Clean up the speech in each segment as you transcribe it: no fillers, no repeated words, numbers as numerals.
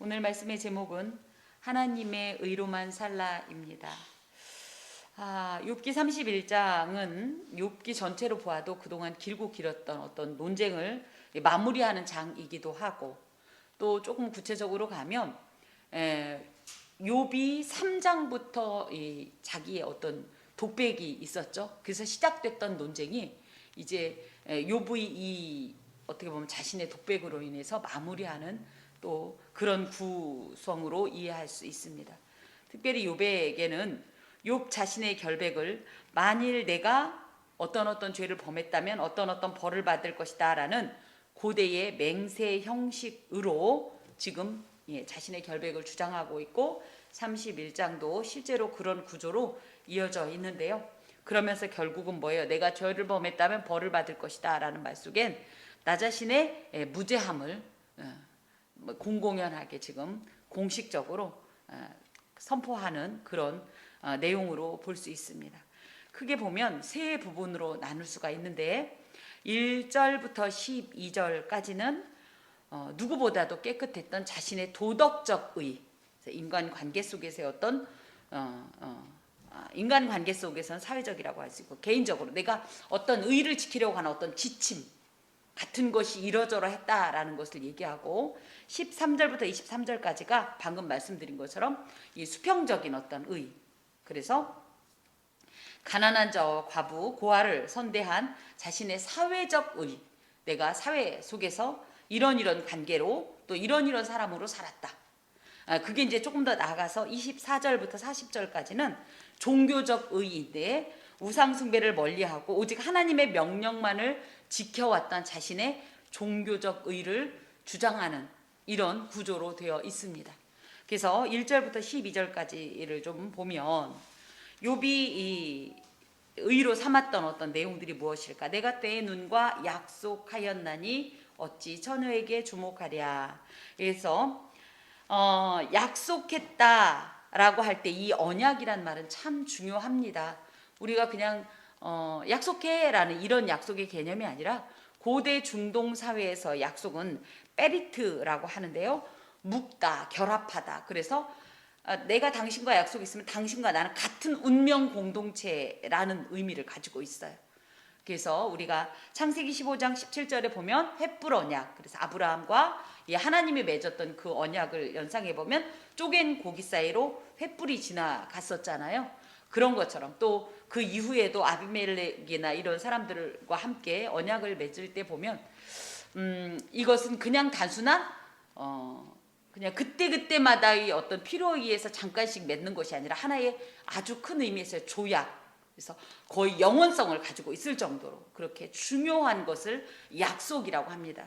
오늘 말씀의 제목은 하나님의 의로만 살라입니다. 욥기 31장은 욥기 전체로 보아도 그동안 길고 길었던 어떤 논쟁을 마무리하는 장이기도 하고, 또 조금 구체적으로 가면 욥이 3장부터 자기의 어떤 독백이 있었죠. 그래서 시작됐던 논쟁이 이제 욥의 이 어떻게 보면 자신의 독백으로 인해서 마무리하는 또 그런 구성으로 이해할 수 있습니다. 특별히 욥에게는 욥 자신의 결백을 만일 내가 어떤 죄를 범했다면 어떤 벌을 받을 것이다 라는 고대의 맹세 형식으로 지금 자신의 결백을 주장하고 있고, 31장도 실제로 그런 구조로 이어져 있는데요. 그러면서 결국은 뭐예요? 내가 죄를 범했다면 벌을 받을 것이다 라는 말 속엔 나 자신의 무죄함을 공공연하게 지금 공식적으로 선포하는 그런 내용으로 볼 수 있습니다. 크게 보면 세 부분으로 나눌 수가 있는데, 1절부터 12절까지는 누구보다도 깨끗했던 자신의 도덕적 의, 인간관계 속에서의 어떤 인간관계 속에서는 사회적이라고 할 수 있고, 개인적으로 내가 어떤 의를 지키려고 하는 어떤 지침 같은 것이 이러저러 했다라는 것을 얘기하고, 13절부터 23절까지가 방금 말씀드린 것처럼 이 수평적인 어떤 의, 그래서 가난한 자와 과부, 고아를 선대한 자신의 사회적 의, 내가 사회 속에서 이런 관계로 또 이런 사람으로 살았다. 그게 이제 조금 더 나아가서 24절부터 40절까지는 종교적 의인데, 우상숭배를 멀리하고 오직 하나님의 명령만을 지켜왔던 자신의 종교적 의를 주장하는 이런 구조로 되어 있습니다. 그래서 1절부터 12절까지를 좀 보면 욥이 이 의로 삼았던 어떤 내용들이 무엇일까? 내가 때의 눈과 약속하였나니 어찌 처녀에게 주목하랴. 그래서 약속했다라고 할 때 이 언약이란 말은 참 중요합니다. 우리가 그냥 약속해라는 이런 약속의 개념이 아니라, 고대 중동 사회에서 약속은 페리트라고 하는데요, 묶다, 결합하다. 그래서 내가 당신과 약속이 있으면 당신과 나는 같은 운명 공동체라는 의미를 가지고 있어요. 그래서 우리가 창세기 15장 17절에 보면 횃불 언약, 그래서 아브라함과 하나님이 맺었던 그 언약을 연상해 보면 쪼갠 고기 사이로 횃불이 지나갔었잖아요. 그런 것처럼 또 그 이후에도 아비멜렉이나 이런 사람들과 함께 언약을 맺을 때 보면 이것은 그냥 단순한 그냥 그때그때마다의 어떤 필요에 의해서 잠깐씩 맺는 것이 아니라 하나의 아주 큰 의미에서의 조약, 그래서 거의 영원성을 가지고 있을 정도로 그렇게 중요한 것을 약속이라고 합니다.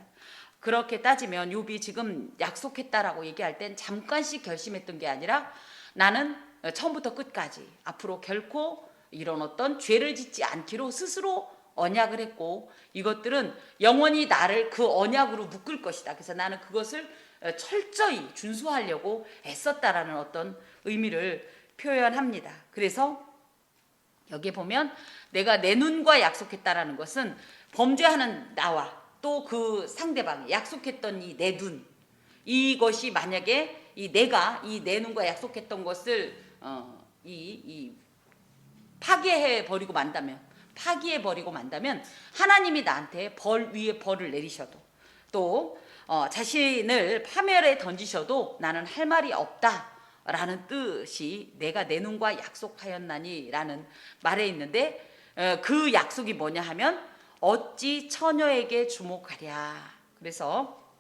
그렇게 따지면 욥이 지금 약속했다라고 얘기할 땐 잠깐씩 결심했던 게 아니라, 나는 처음부터 끝까지 앞으로 결코 이런 어떤 죄를 짓지 않기로 스스로 언약을 했고, 이것들은 영원히 나를 그 언약으로 묶을 것이다. 그래서 나는 그것을 철저히 준수하려고 애썼다라는 어떤 의미를 표현합니다. 그래서 여기 보면 내가 내 눈과 약속했다라는 것은 범죄하는 나와 또 그 상대방이 약속했던 이 내 눈, 이것이 만약에 내가 이 내 눈과 약속했던 것을 파괴해 버리고 만다면, 파기해 버리고 만다면 하나님이 나한테 벌 위에 벌을 내리셔도, 또 자신을 파멸에 던지셔도 나는 할 말이 없다 라는 뜻이 내가 내 눈과 약속하였나니 라는 말에 있는데, 그 약속이 뭐냐 하면 어찌 처녀에게 주목하랴. 그래서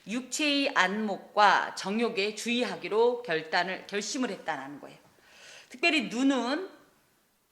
육체의 안목과 정욕에 주의하기로 결심을 했다는 거예요. 특별히 눈은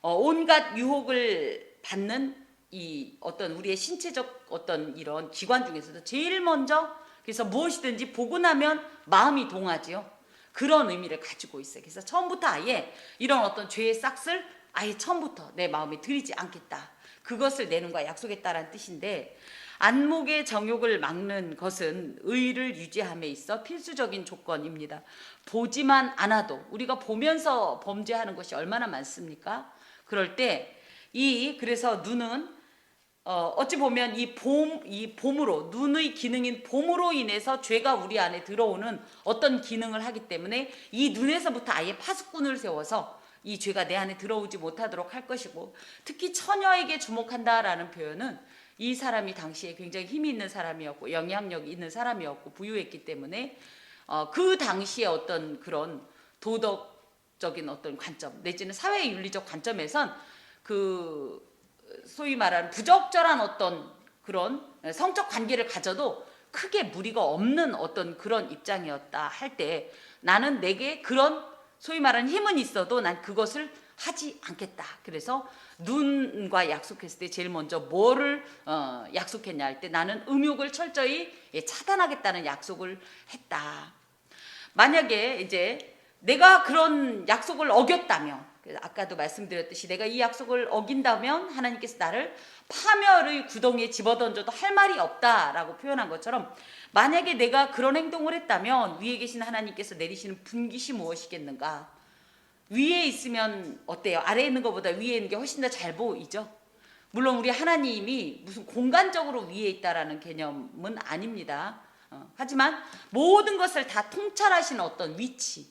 온갖 유혹을 받는 이 어떤 우리의 신체적 어떤 이런 기관 중에서도 제일 먼저, 그래서 무엇이든지 보고 나면 마음이 동하지요. 그런 의미를 가지고 있어요. 그래서 처음부터 아예 이런 어떤 죄의 싹을 아예 처음부터 내 마음에 들이지 않겠다, 그것을 내 눈과 약속했다라는 뜻인데, 안목의 정욕을 막는 것은 의를 유지함에 있어 필수적인 조건입니다. 보지만 않아도, 우리가 보면서 범죄하는 것이 얼마나 많습니까? 그럴 때 그래서 눈은 어찌 보면 이 봄으로, 눈의 기능인 봄으로 인해서 죄가 우리 안에 들어오는 어떤 기능을 하기 때문에 이 눈에서부터 아예 파수꾼을 세워서 이 죄가 내 안에 들어오지 못하도록 할 것이고, 특히 처녀에게 주목한다라는 표현은 이 사람이 당시에 굉장히 힘이 있는 사람이었고 영향력이 있는 사람이었고 부유했기 때문에 그 당시에 어떤 그런 도덕적인 어떤 관점 내지는 사회윤리적 관점에선 그 소위 말하는 부적절한 어떤 그런 성적 관계를 가져도 크게 무리가 없는 어떤 그런 입장이었다 할 때, 나는 내게 그런 소위 말하는 힘은 있어도 난 그것을 하지 않겠다. 그래서 눈과 약속했을 때 제일 먼저 뭐를 약속했냐 할 때 나는 음욕을 철저히 차단하겠다는 약속을 했다. 만약에 이제 내가 그런 약속을 어겼다면, 아까도 말씀드렸듯이 내가 이 약속을 어긴다면 하나님께서 나를 파멸의 구덩이에 집어던져도 할 말이 없다라고 표현한 것처럼, 만약에 내가 그런 행동을 했다면 위에 계신 하나님께서 내리시는 분깃이 무엇이겠는가? 위에 있으면 어때요? 아래에 있는 것보다 위에 있는 게 훨씬 더 잘 보이죠? 물론 우리 하나님이 무슨 공간적으로 위에 있다라는 개념은 아닙니다. 하지만 모든 것을 다 통찰하시는 어떤 위치,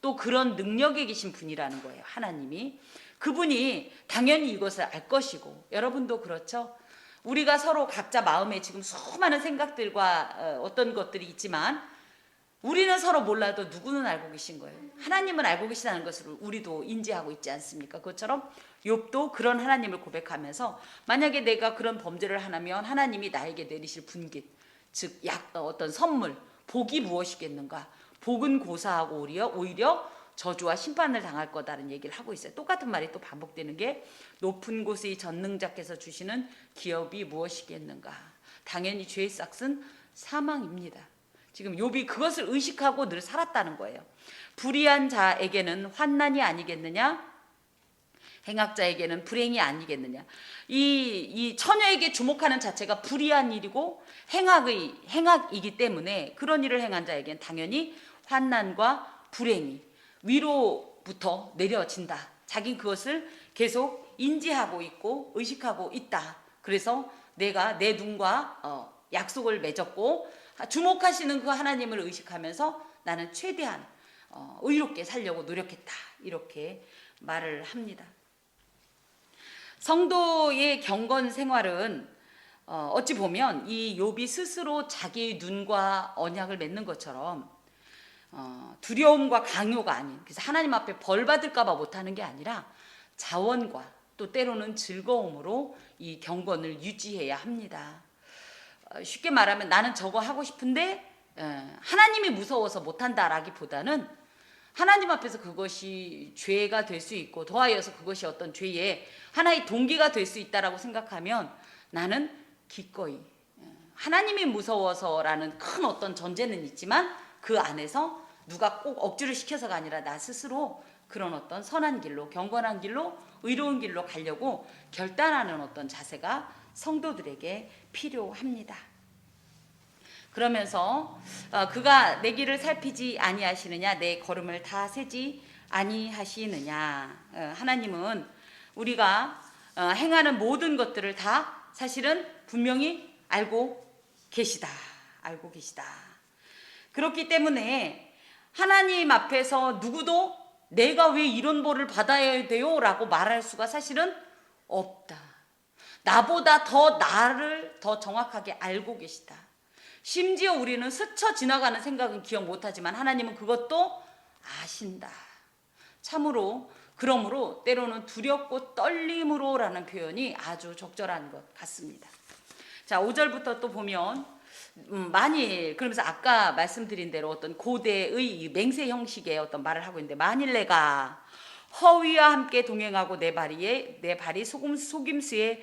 또 그런 능력에 계신 분이라는 거예요. 하나님이. 그분이 당연히 이것을 알 것이고, 여러분도 그렇죠? 우리가 서로 각자 마음에 지금 수많은 생각들과 어떤 것들이 있지만 우리는 서로 몰라도 누구는 알고 계신 거예요. 하나님은 알고 계시다는 것을 우리도 인지하고 있지 않습니까? 그것처럼 욥도 그런 하나님을 고백하면서 만약에 내가 그런 범죄를 하면 하나님이 나에게 내리실 분깃, 즉 어떤 선물, 복이 무엇이겠는가? 복은 고사하고 오히려 저주와 심판을 당할 거다라는 얘기를 하고 있어요. 똑같은 말이 또 반복되는 게, 높은 곳의 전능자께서 주시는 기업이 무엇이겠는가? 당연히 죄의 싹은 사망입니다. 지금 욥이 그것을 의식하고 늘 살았다는 거예요. 불의한 자에게는 환난이 아니겠느냐? 행악자에게는 불행이 아니겠느냐? 이 처녀에게 주목하는 자체가 불의한 일이고 행악이기 때문에 그런 일을 행한 자에게는 당연히 환난과 불행이 위로부터 내려진다. 자긴 그것을 계속 인지하고 있고 의식하고 있다. 그래서 내가 내 눈과 약속을 맺었고 주목하시는 그 하나님을 의식하면서 나는 최대한 의롭게 살려고 노력했다. 이렇게 말을 합니다. 성도의 경건 생활은 어찌 보면 이 욥이 스스로 자기의 눈과 언약을 맺는 것처럼 두려움과 강요가 아닌, 그래서 하나님 앞에 벌 받을까 봐 못하는 게 아니라 자원과 또 때로는 즐거움으로 이 경건을 유지해야 합니다. 쉽게 말하면 나는 저거 하고 싶은데 하나님이 무서워서 못한다라기보다는 하나님 앞에서 그것이 죄가 될 수 있고 더하여서 그것이 어떤 죄의 하나의 동기가 될 수 있다라고 생각하면 나는 기꺼이, 하나님이 무서워서라는 큰 어떤 전제는 있지만 그 안에서 누가 꼭 억지를 시켜서가 아니라 나 스스로 그런 어떤 선한 길로, 경건한 길로, 의로운 길로 가려고 결단하는 어떤 자세가 성도들에게 필요합니다. 그러면서 그가 내 길을 살피지 아니하시느냐, 내 걸음을 다 세지 아니하시느냐. 하나님은 우리가 행하는 모든 것들을 다 사실은 분명히 알고 계시다. 그렇기 때문에 하나님 앞에서 누구도 내가 왜 이런 벌을 받아야 돼요? 라고 말할 수가 사실은 없다. 나보다 더 나를 더 정확하게 알고 계시다. 심지어 우리는 스쳐 지나가는 생각은 기억 못하지만 하나님은 그것도 아신다. 참으로 그러므로 때로는 두렵고 떨림으로 라는 표현이 아주 적절한 것 같습니다. 자, 5절부터 또 보면 만일, 그러면서 아까 말씀드린 대로 어떤 고대의 맹세 형식의 어떤 말을 하고 있는데, 만일 내가 허위와 함께 동행하고 내 발이 속임수에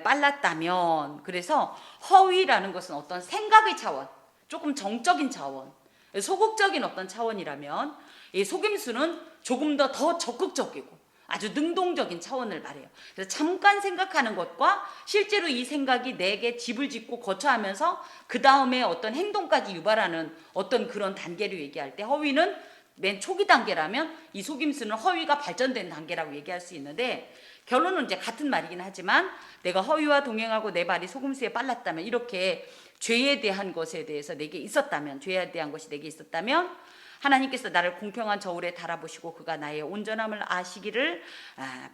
빨랐다면, 그래서 허위라는 것은 어떤 생각의 차원, 조금 정적인 차원, 소극적인 어떤 차원이라면 이 속임수는 조금 더 적극적이고 아주 능동적인 차원을 말해요. 그래서 잠깐 생각하는 것과 실제로 이 생각이 내게 집을 짓고 거처하면서 그 다음에 어떤 행동까지 유발하는 어떤 그런 단계를 얘기할 때, 허위는 맨 초기 단계라면 이 속임수는 허위가 발전된 단계라고 얘기할 수 있는데, 결론은 이제 같은 말이긴 하지만 내가 허위와 동행하고 내 발이 소금수에 빨랐다면, 이렇게 죄에 대한 것에 대해서 내게 있었다면, 죄에 대한 것이 내게 있었다면 하나님께서 나를 공평한 저울에 달아보시고 그가 나의 온전함을 아시기를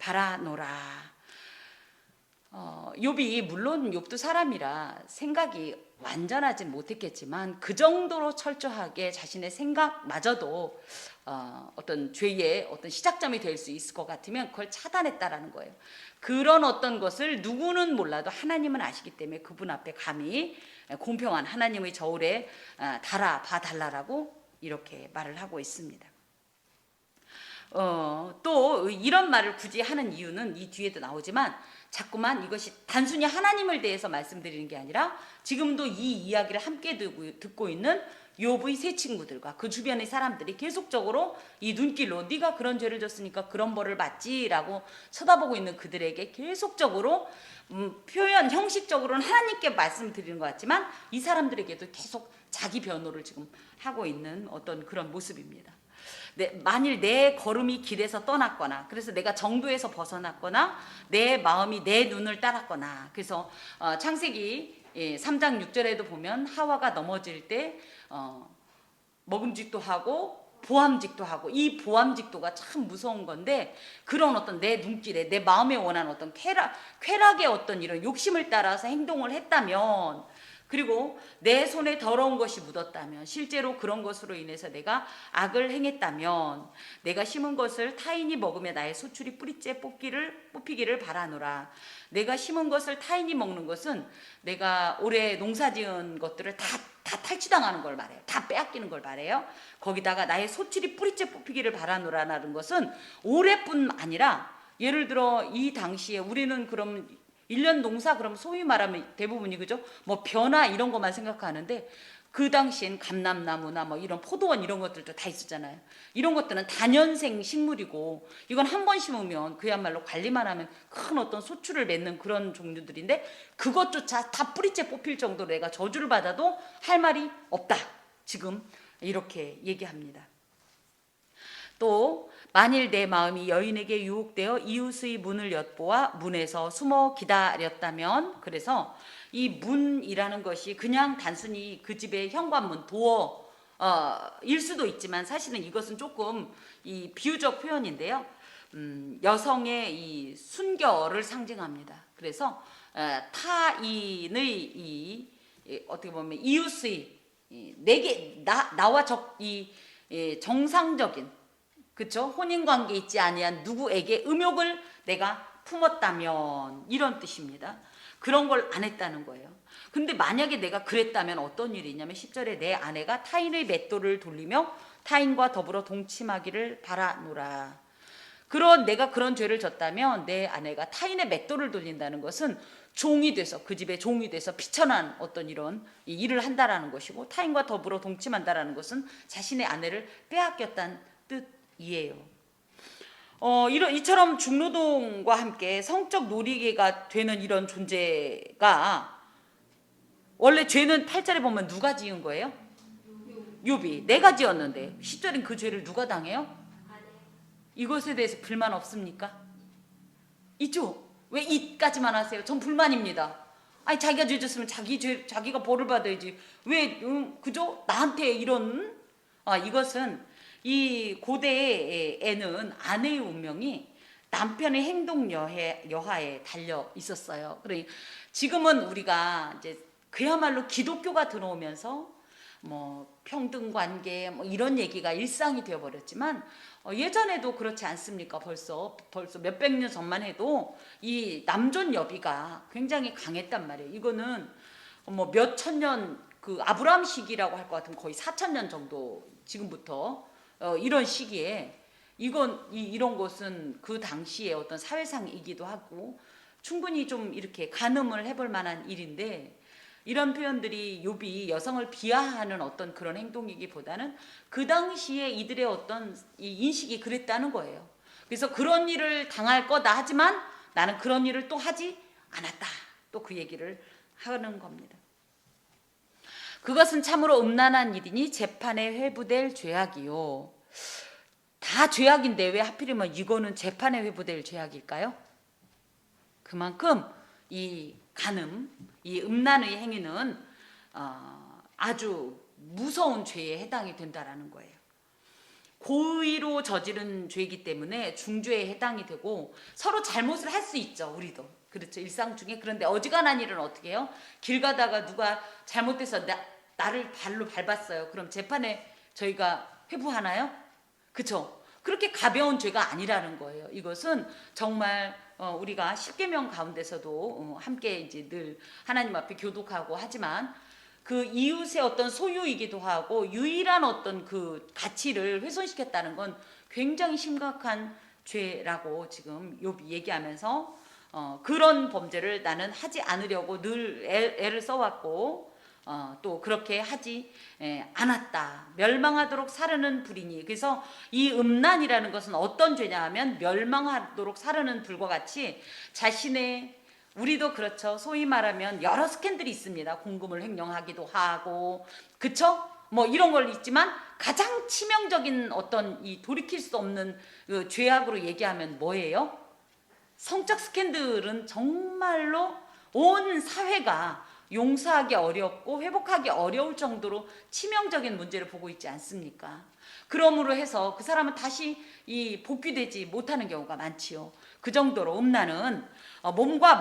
바라노라. 욥이 물론 욥도 사람이라 생각이 완전하진 못했겠지만 그 정도로 철저하게 자신의 생각마저도 어떤 죄의 어떤 시작점이 될 수 있을 것 같으면 그걸 차단했다라는 거예요. 그런 어떤 것을 누구는 몰라도 하나님은 아시기 때문에 그분 앞에 감히 공평한 하나님의 저울에 봐달라라고 이렇게 말을 하고 있습니다. 또 이런 말을 굳이 하는 이유는 이 뒤에도 나오지만 자꾸만 이것이 단순히 하나님을 대해서 말씀드리는 게 아니라 지금도 이 이야기를 함께 듣고 있는 욥의 세 친구들과 그 주변의 사람들이 계속적으로 이 눈길로 네가 그런 죄를 졌으니까 그런 벌을 받지라고 쳐다보고 있는 그들에게 계속적으로 표현 형식적으로는 하나님께 말씀드리는 것 같지만 이 사람들에게도 계속 자기 변호를 지금 하고 있는 어떤 그런 모습입니다. 만일 내 걸음이 길에서 떠났거나, 그래서 내가 정도에서 벗어났거나 내 마음이 내 눈을 따랐거나, 그래서 창세기 3장 6절에도 보면 하와가 넘어질 때 먹음직도 하고 보암직도 하고, 이 보암직도가 참 무서운 건데, 그런 어떤 내 눈길에 내 마음에 원하는 어떤 쾌락의 어떤 이런 욕심을 따라서 행동을 했다면, 그리고 내 손에 더러운 것이 묻었다면, 실제로 그런 것으로 인해서 내가 악을 행했다면 내가 심은 것을 타인이 먹으며 나의 소출이 뿌리째 뽑히기를 바라노라. 내가 심은 것을 타인이 먹는 것은 내가 올해 농사지은 것들을 다 탈취당하는 걸 말해요. 다 빼앗기는 걸 말해요. 거기다가 나의 소출이 뿌리째 뽑히기를 바라노라라는 것은 올해뿐 아니라, 예를 들어 이 당시에 우리는 그럼 1년 농사 그럼 소위 말하면 대부분이 그죠? 뭐 벼나 이런 것만 생각하는데 그 당시엔 감람나무나 뭐 이런 포도원 이런 것들도 다 있었잖아요. 이런 것들은 다년생 식물이고 이건 한 번 심으면 그야말로 관리만 하면 큰 어떤 소출을 맺는 그런 종류들인데, 그것조차 다 뿌리째 뽑힐 정도로 내가 저주를 받아도 할 말이 없다. 지금 이렇게 얘기합니다. 또 만일 내 마음이 여인에게 유혹되어 이웃의 문을 엿보아 문에서 숨어 기다렸다면, 그래서 이 문이라는 것이 그냥 단순히 그 집의 현관문 도어일 수도 있지만 사실은 이것은 조금 이 비유적 표현인데요. 여성의 이 순결을 상징합니다. 그래서 타인의 이 어떻게 보면 이웃의 내게 나와 정상적인, 그렇죠? 혼인관계 있지 아니한 누구에게 음욕을 내가 품었다면, 이런 뜻입니다. 그런 걸 안 했다는 거예요. 근데 만약에 내가 그랬다면 어떤 일이 있냐면 10절에 내 아내가 타인의 맷돌을 돌리며 타인과 더불어 동침하기를 바라노라. 내가 그런 죄를 졌다면 내 아내가 타인의 맷돌을 돌린다는 것은 종이 돼서, 그 집의 종이 돼서 비천한 어떤 이런 일을 한다라는 것이고, 타인과 더불어 동침한다라는 것은 자신의 아내를 빼앗겼다는 뜻이에요. 이처럼 중노동과 함께 성적 놀이개가 되는 이런 존재가, 원래 죄는 8절에 보면 누가 지은 거예요? 욥이. 내가 지었는데 10절엔 그 죄를 누가 당해요? 이것에 대해서 불만 없습니까? 있죠? 왜 이까지만 하세요? 전 불만입니다. 아니 자기가 죄 졌으면 자기가 벌을 받아야지. 왜 그죠? 나한테 이런 이것은 이 고대에는 아내의 운명이 남편의 행동 여하에 달려 있었어요. 그러니 지금은 우리가 이제 그야말로 기독교가 들어오면서 뭐 평등 관계 뭐 이런 얘기가 일상이 되어 버렸지만, 예전에도 그렇지 않습니까? 벌써 몇백 년 전만 해도 이 남존 여비가 굉장히 강했단 말이에요. 이거는 뭐 몇천 년, 그 아브라함 시기라고 할 것 같으면 거의 4,000년 정도 지금부터 이런 시기에 이런 것은 그 당시에 어떤 사회상이기도 하고 충분히 좀 이렇게 가늠을 해볼 만한 일인데, 이런 표현들이 욥이 여성을 비하하는 어떤 그런 행동이기보다는 그 당시에 이들의 어떤 이 인식이 그랬다는 거예요. 그래서 그런 일을 당할 거다 하지만 나는 그런 일을 또 하지 않았다. 또 그 얘기를 하는 겁니다. 그것은 참으로 음란한 일이니 재판에 회부될 죄악이요. 다 죄악인데 왜 하필이면 이거는 재판에 회부될 죄악일까요? 그만큼 이 간음, 이 음란의 행위는 아주 무서운 죄에 해당이 된다라는 거예요. 고의로 저지른 죄이기 때문에 중죄에 해당이 되고 서로 잘못을 할 수 있죠. 우리도 그렇죠, 일상 중에. 그런데 어지간한 일은 어떻게 해요? 길 가다가 누가 잘못돼서 나를 발로 밟았어요. 그럼 재판에 저희가 회부하나요? 그렇죠. 그렇게 가벼운 죄가 아니라는 거예요. 이것은 정말 우리가 십계명 가운데서도 함께 이제 늘 하나님 앞에 교독하고 하지만 그 이웃의 어떤 소유이기도 하고 유일한 어떤 그 가치를 훼손시켰다는 건 굉장히 심각한 죄라고 지금 욥이 얘기하면서 그런 범죄를 나는 하지 않으려고 늘 애를 써왔고 또 그렇게 하지 않았다. 멸망하도록 사르는 불이니. 그래서 이 음란이라는 것은 어떤 죄냐 하면 멸망하도록 사르는 불과 같이 자신의, 우리도 그렇죠, 소위 말하면 여러 스캔들이 있습니다. 공금을 횡령하기도 하고, 그쵸? 뭐 이런 걸 있지만 가장 치명적인 어떤 이 돌이킬 수 없는 그 죄악으로 얘기하면 뭐예요? 성적 스캔들은 정말로 온 사회가 용서하기 어렵고 회복하기 어려울 정도로 치명적인 문제를 보고 있지 않습니까? 그러므로 해서 그 사람은 다시 이 복귀되지 못하는 경우가 많지요. 그 정도로 음란은 몸과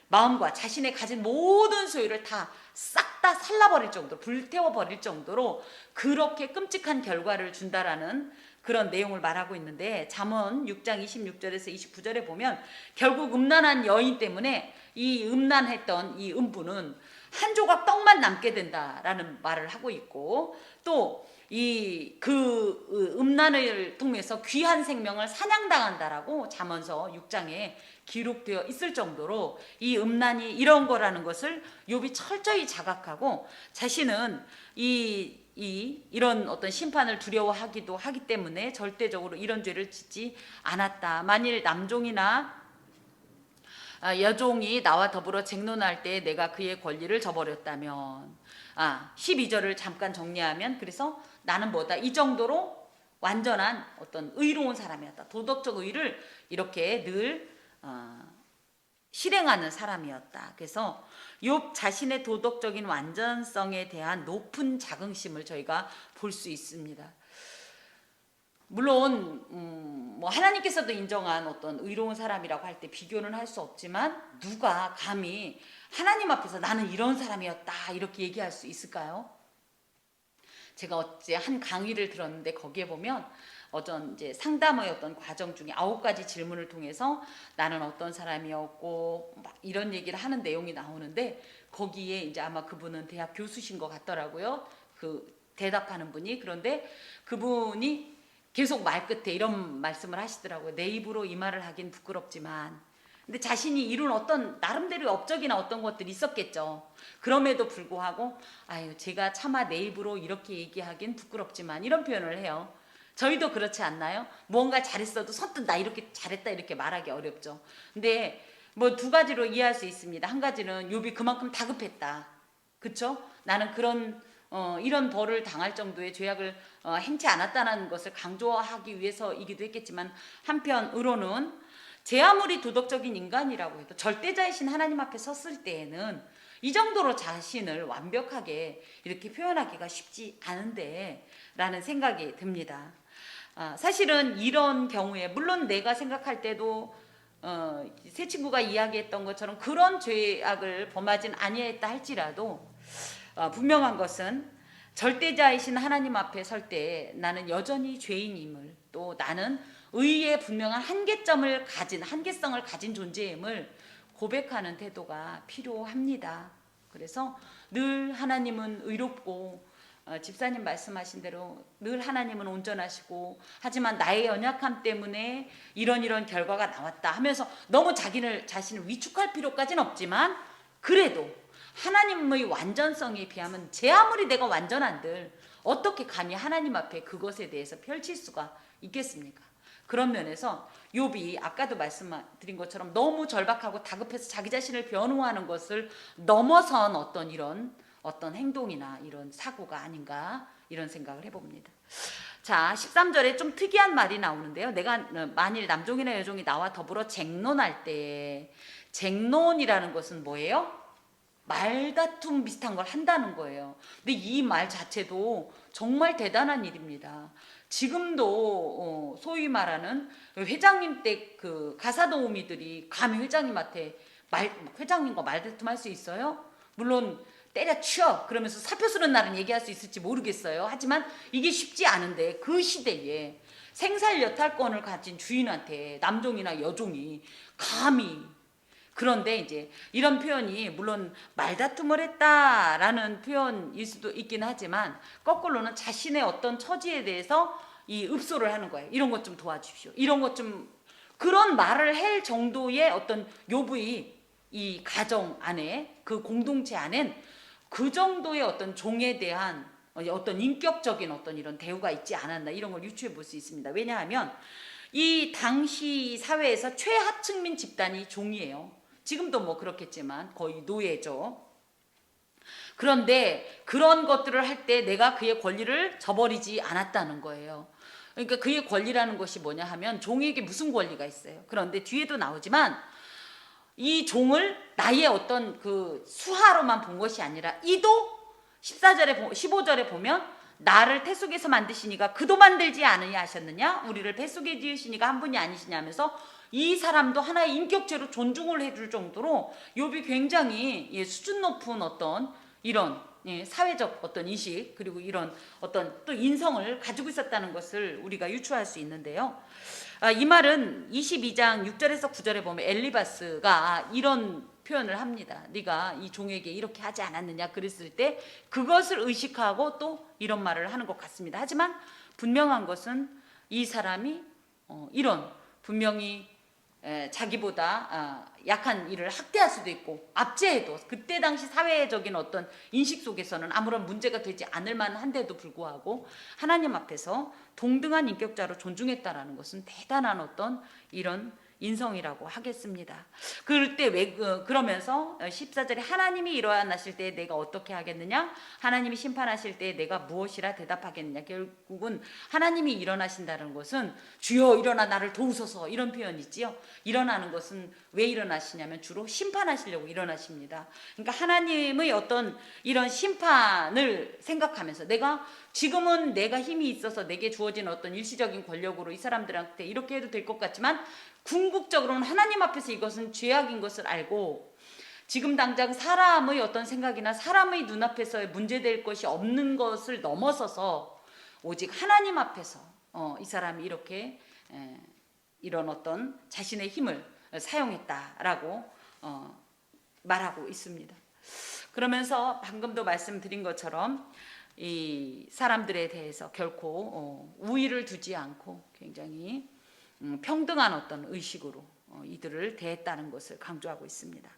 마음과 자신의 가진 모든 소유를 다 싹 다 살라버릴 정도로, 불태워버릴 정도로 그렇게 끔찍한 결과를 준다라는 그런 내용을 말하고 있는데, 잠언 6장 26절에서 29절에 보면 결국 음란한 여인 때문에 이 음란했던 이 음부는 한 조각 떡만 남게 된다라는 말을 하고 있고, 또 이 그 음란을 통해서 귀한 생명을 사냥당한다라고 잠언서 6장에 기록되어 있을 정도로 이 음란이 이런 거라는 것을 욥이 철저히 자각하고 자신은 이런 어떤 심판을 두려워하기도 하기 때문에 절대적으로 이런 죄를 짓지 않았다. 만일 남종이나 여종이 나와 더불어 쟁론할 때 내가 그의 권리를 저버렸다면, 12절을 잠깐 정리하면, 그래서 나는 뭐다, 이 정도로 완전한 어떤 의로운 사람이었다. 도덕적 의를 이렇게 늘 실행하는 사람이었다. 그래서 욥 자신의 도덕적인 완전성에 대한 높은 자긍심을 저희가 볼 수 있습니다. 물론 뭐 하나님께서도 인정한 어떤 의로운 사람이라고 할 때 비교는 할 수 없지만 누가 감히 하나님 앞에서 나는 이런 사람이었다 이렇게 얘기할 수 있을까요? 제가 어제 한 강의를 들었는데 거기에 보면 어떤 이제 상담의 어떤 과정 중에 9가지 질문을 통해서 나는 어떤 사람이었고 막 이런 얘기를 하는 내용이 나오는데, 거기에 이제 아마 그분은 대학 교수신 것 같더라고요. 그 대답하는 분이. 그런데 그분이 계속 말 끝에 이런 말씀을 하시더라고요. 내 입으로 이 말을 하긴 부끄럽지만, 근데 자신이 이룬 어떤 나름대로의 업적이나 어떤 것들이 있었겠죠. 그럼에도 불구하고 아유 제가 차마 내 입으로 이렇게 얘기하긴 부끄럽지만 이런 표현을 해요. 저희도 그렇지 않나요? 무언가 잘했어도 선뜻 나 이렇게 잘했다 이렇게 말하기 어렵죠. 근데 뭐 두 가지로 이해할 수 있습니다. 한 가지는 욥이 그만큼 다급했다. 그쵸? 나는 그런 이런 벌을 당할 정도의 죄악을 행치 않았다는 것을 강조하기 위해서이기도 했겠지만, 한편으로는 제 아무리 도덕적인 인간이라고 해도 절대자이신 하나님 앞에 섰을 때에는 이 정도로 자신을 완벽하게 이렇게 표현하기가 쉽지 않은데 라는 생각이 듭니다. 사실은 이런 경우에 물론 내가 생각할 때도 새 친구가 이야기했던 것처럼 그런 죄악을 범하진 아니했다 할지라도 분명한 것은 절대자이신 하나님 앞에 설 때 나는 여전히 죄인임을, 또 나는 의의 분명한 한계성을 가진 존재임을 고백하는 태도가 필요합니다. 그래서 늘 하나님은 의롭고 집사님 말씀하신 대로 늘 하나님은 온전하시고, 하지만 나의 연약함 때문에 이런 결과가 나왔다 하면서 너무 자신을 위축할 필요까지는 없지만, 그래도 하나님의 완전성에 비하면 제 아무리 내가 완전한들 어떻게 감히 하나님 앞에 그것에 대해서 펼칠 수가 있겠습니까? 그런 면에서 욥이 아까도 말씀드린 것처럼 너무 절박하고 다급해서 자기 자신을 변호하는 것을 넘어선 어떤 행동이나 이런 사고가 아닌가 이런 생각을 해봅니다. 자, 13절에 좀 특이한 말이 나오는데요. 내가 만일 남종이나 여종이 나와 더불어 쟁론할 때, 쟁론이라는 것은 뭐예요? 말다툼 비슷한 걸 한다는 거예요. 근데 이 말 자체도 정말 대단한 일입니다. 지금도 소위 말하는 회장님 댁 그 가사도우미들이 감히 회장님한테 회장님과 말다툼할 수 있어요? 물론 때려쳐 그러면서 사표 쓰는 날은 얘기할 수 있을지 모르겠어요. 하지만 이게 쉽지 않은데 그 시대에 생살여탈권을 가진 주인한테 남종이나 여종이 감히, 그런데 이제 이런 표현이 물론 말다툼을 했다라는 표현일 수도 있긴 하지만 거꾸로는 자신의 어떤 처지에 대해서 이 읍소를 하는 거예요. 이런 것 좀 도와주십시오. 이런 것 좀, 그런 말을 할 정도의 어떤 요부의 이 가정 안에, 그 공동체 안엔 그 정도의 어떤 종에 대한 어떤 인격적인 어떤 이런 대우가 있지 않았나, 이런 걸 유추해 볼 수 있습니다. 왜냐하면 이 당시 사회에서 최하층민 집단이 종이에요. 지금도 뭐 그렇겠지만 거의 노예죠. 그런데 그런 것들을 할 때 내가 그의 권리를 저버리지 않았다는 거예요. 그러니까 그의 권리라는 것이 뭐냐 하면 종에게 무슨 권리가 있어요. 그런데 뒤에도 나오지만 이 종을 나의 어떤 그 수하로만 본 것이 아니라 이도 14절에 15절에 보면 나를 태 속에서 만드시니가 그도 만들지 않으냐 하셨느냐, 우리를 배 속에 지으시니가 한 분이 아니시냐 하면서 이 사람도 하나의 인격체로 존중을 해줄 정도로 욥이 굉장히 수준 높은 어떤 이런 사회적 어떤 인식, 그리고 이런 어떤 또 인성을 가지고 있었다는 것을 우리가 유추할 수 있는데요. 이 말은 22장 6절에서 9절에 보면 엘리바스가 이런 표현을 합니다. 네가 이 종에게 이렇게 하지 않았느냐 그랬을 때 그것을 의식하고 또 이런 말을 하는 것 같습니다. 하지만 분명한 것은 이 사람이 이런 분명히 자기보다 약한 이를 학대할 수도 있고 압제해도 그때 당시 사회적인 어떤 인식 속에서는 아무런 문제가 되지 않을 만한데도 불구하고 하나님 앞에서 동등한 인격자로 존중했다라는 것은 대단한 어떤 이런 인성이라고 하겠습니다. 그럴 때 그러면서 14절에 하나님이 일어나실 때 내가 어떻게 하겠느냐, 하나님이 심판하실 때 내가 무엇이라 대답하겠느냐. 결국은 하나님이 일어나신다는 것은 주여 일어나 나를 도우소서, 이런 표현이지요. 일어나는 것은 왜 일어나시냐면 주로 심판하시려고 일어나십니다. 그러니까 하나님의 어떤 이런 심판을 생각하면서 지금은 내가 힘이 있어서 내게 주어진 어떤 일시적인 권력으로 이 사람들한테 이렇게 해도 될 것 같지만 궁극적으로는 하나님 앞에서 이것은 죄악인 것을 알고 지금 당장 사람의 어떤 생각이나 사람의 눈앞에서의 문제될 것이 없는 것을 넘어서서 오직 하나님 앞에서 이 사람이 이렇게 이런 어떤 자신의 힘을 사용했다라고 말하고 있습니다. 그러면서 방금도 말씀드린 것처럼 이 사람들에 대해서 결코 우위를 두지 않고 굉장히 평등한 어떤 의식으로 이들을 대했다는 것을 강조하고 있습니다.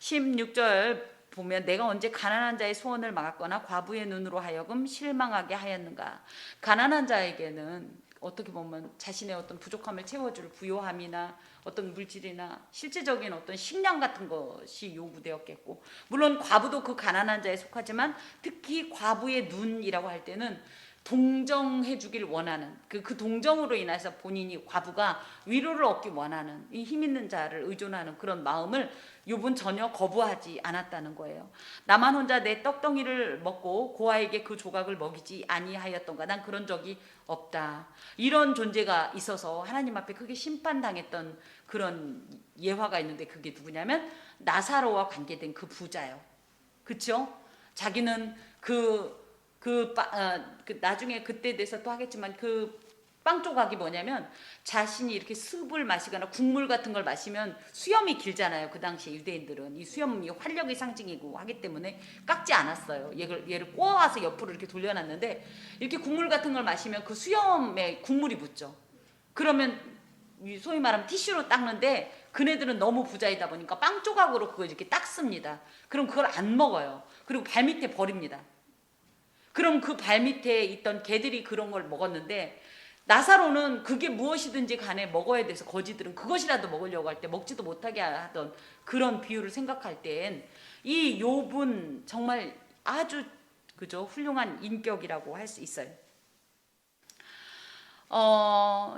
16절 보면 내가 언제 가난한 자의 소원을 막았거나 과부의 눈으로 하여금 실망하게 하였는가. 가난한 자에게는 어떻게 보면 자신의 어떤 부족함을 채워줄 부요함이나 어떤 물질이나 실제적인 어떤 식량 같은 것이 요구되었겠고, 물론 과부도 그 가난한 자에 속하지만 특히 과부의 눈이라고 할 때는 동정해 주길 원하는 그 동정으로 인해서 본인이 과부가 위로를 얻기 원하는 이 힘 있는 자를 의존하는 그런 마음을 욥은 전혀 거부하지 않았다는 거예요. 나만 혼자 내 떡덩이를 먹고 고아에게 그 조각을 먹이지 아니하였던가. 난 그런 적이 없다. 이런 존재가 있어서 하나님 앞에 크게 심판당했던 그런 예화가 있는데 그게 누구냐면 나사로와 관계된 그 부자요. 그쵸? 자기는 나중에 그때 돼서 또 하겠지만 그 빵 조각이 뭐냐면 자신이 이렇게 습을 마시거나 국물 같은 걸 마시면 수염이 길잖아요. 그 당시에 유대인들은 이 수염이 활력의 상징이고 하기 때문에 깎지 않았어요. 얘를 꼬아서 옆으로 이렇게 돌려놨는데 이렇게 국물 같은 걸 마시면 그 수염에 국물이 붙죠. 그러면 소위 말하면 티슈로 닦는데 그네들은 너무 부자이다 보니까 빵 조각으로 그걸 이렇게 닦습니다. 그럼 그걸 안 먹어요. 그리고 발밑에 버립니다. 그럼 그 발밑에 있던 개들이 그런 걸 먹었는데 나사로는 그게 무엇이든지 간에 먹어야 돼서 거지들은 그것이라도 먹으려고 할 때 먹지도 못하게 하던 그런 비유를 생각할 땐 이 욥은 정말 아주 훌륭한 인격이라고 할 수 있어요.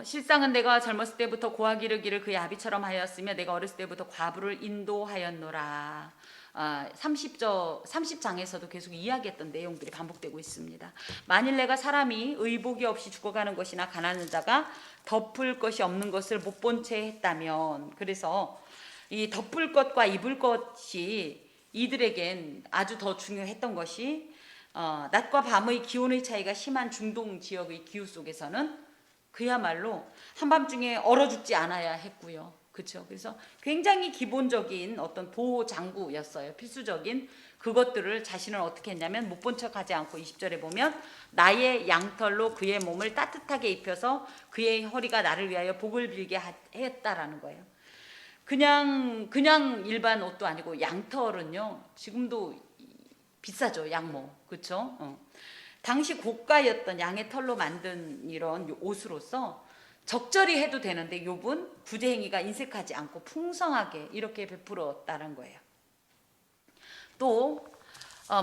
실상은 내가 젊었을 때부터 고아 기르기를 그의 아비처럼 하였으며 내가 어렸을 때부터 과부를 인도하였노라. 30장에서도 계속 이야기했던 내용들이 반복되고 있습니다. 만일 내가 사람이 의복이 없이 죽어가는 것이나 가난한 자가 덮을 것이 없는 것을 못 본 채 했다면, 그래서 이 덮을 것과 입을 것이 이들에겐 아주 더 중요했던 것이 낮과 밤의 기온의 차이가 심한 중동 지역의 기후 속에서는 그야말로 한밤중에 얼어 죽지 않아야 했고요. 그렇죠. 그래서 굉장히 기본적인 어떤 보호 장구였어요. 필수적인 그것들을 자신은 어떻게 했냐면 못 본 척하지 않고 20절에 보면 나의 양털로 그의 몸을 따뜻하게 입혀서 그의 허리가 나를 위하여 복을 빌게 했다라는 거예요. 그냥 일반 옷도 아니고 양털은요. 지금도 비싸죠. 양모. 그렇죠? 당시 고가였던 양의 털로 만든 이런 옷으로서 적절히 해도 되는데 욥은 부재행위가 인색하지 않고 풍성하게 이렇게 베풀었다는 거예요. 또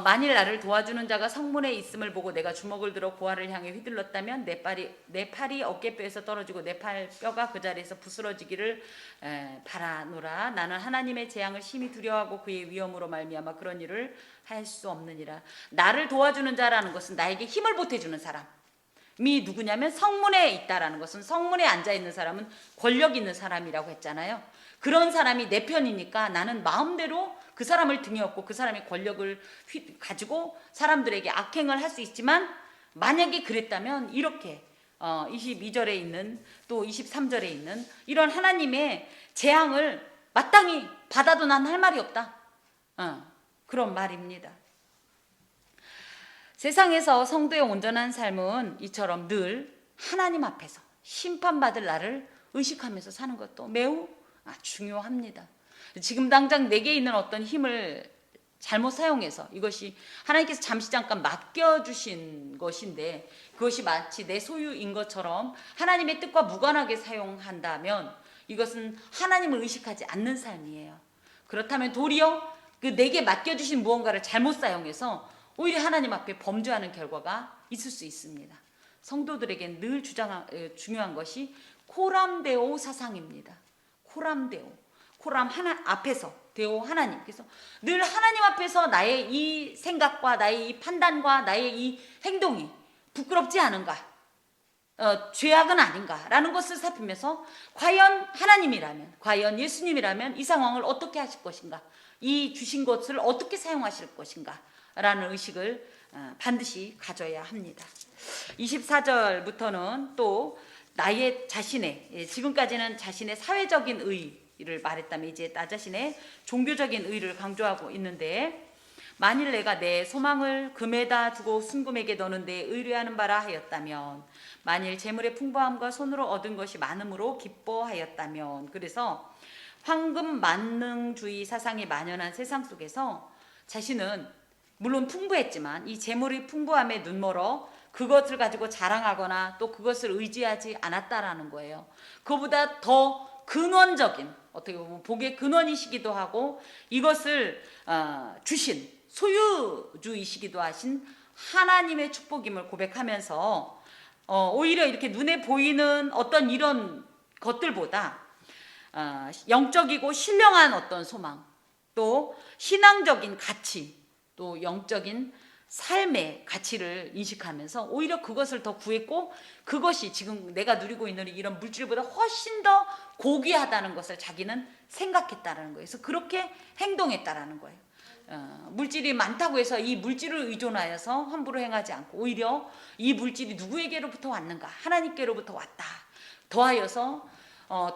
만일 나를 도와주는 자가 성문에 있음을 보고 내가 주먹을 들어 고아를 향해 휘둘렀다면 내 팔이 어깨뼈에서 떨어지고 내 팔뼈가 그 자리에서 부스러지기를 바라노라. 나는 하나님의 재앙을 심히 두려워하고 그의 위엄으로 말미암아 그런 일을 할 수 없느니라. 나를 도와주는 자라는 것은 나에게 힘을 보태주는 사람이 누구냐면 성문에 있다라는 것은 성문에 앉아있는 사람은 권력 있는 사람이라고 했잖아요. 그런 사람이 내 편이니까 나는 마음대로 그 사람을 등에 업고 그 사람의 권력을 가지고 사람들에게 악행을 할 수 있지만, 만약에 그랬다면 이렇게 22절에 있는 또 23절에 있는 이런 하나님의 재앙을 마땅히 받아도 난 할 말이 없다. 그런 말입니다. 세상에서 성도의 온전한 삶은 이처럼 늘 하나님 앞에서 심판받을 나를 의식하면서 사는 것도 매우 중요합니다. 지금 당장 내게 있는 어떤 힘을 잘못 사용해서 이것이 하나님께서 잠시 잠깐 맡겨주신 것인데 그것이 마치 내 소유인 것처럼 하나님의 뜻과 무관하게 사용한다면 이것은 하나님을 의식하지 않는 삶이에요. 그렇다면 도리어 그 내게 맡겨주신 무언가를 잘못 사용해서 오히려 하나님 앞에 범죄하는 결과가 있을 수 있습니다. 성도들에겐 늘 중요한 것이 코람데오 사상입니다. 코람 하나 앞에서 데오 하나님. 그래서 늘 하나님 앞에서 나의 이 생각과 나의 이 판단과 나의 이 행동이 부끄럽지 않은가, 죄악은 아닌가라는 것을 살피면서 과연 하나님이라면, 과연 예수님이라면 이 상황을 어떻게 하실 것인가, 이 주신 것을 어떻게 사용하실 것인가 라는 의식을 반드시 가져야 합니다. 24절부터는 또 나의 자신의, 지금까지는 자신의 사회적인 의를 말했다면 이제 나 자신의 종교적인 의를 강조하고 있는데, 만일 내가 내 소망을 금에다 두고 순금에게 넣는 데 의뢰하는 바라 하였다면, 만일 재물의 풍부함과 손으로 얻은 것이 많음으로 기뻐하였다면. 그래서 황금 만능주의 사상이 만연한 세상 속에서 자신은 물론 풍부했지만 이 재물의 풍부함에 눈멀어 그것을 가지고 자랑하거나 또 그것을 의지하지 않았다라는 거예요. 그보다 더 근원적인, 어떻게 보면 복의 근원이시기도 하고 이것을 주신 소유주이시기도 하신 하나님의 축복임을 고백하면서 오히려 이렇게 눈에 보이는 어떤 이런 것들보다 영적이고 신령한 어떤 소망, 또 신앙적인 가치, 또 영적인 삶의 가치를 인식하면서 오히려 그것을 더 구했고, 그것이 지금 내가 누리고 있는 이런 물질보다 훨씬 더 고귀하다는 것을 자기는 생각했다라는 거예요. 그래서 그렇게 행동했다라는 거예요. 물질이 많다고 해서 이 물질을 의존하여서 함부로 행하지 않고 오히려 이 물질이 누구에게로부터 왔는가, 하나님께로부터 왔다. 더하여서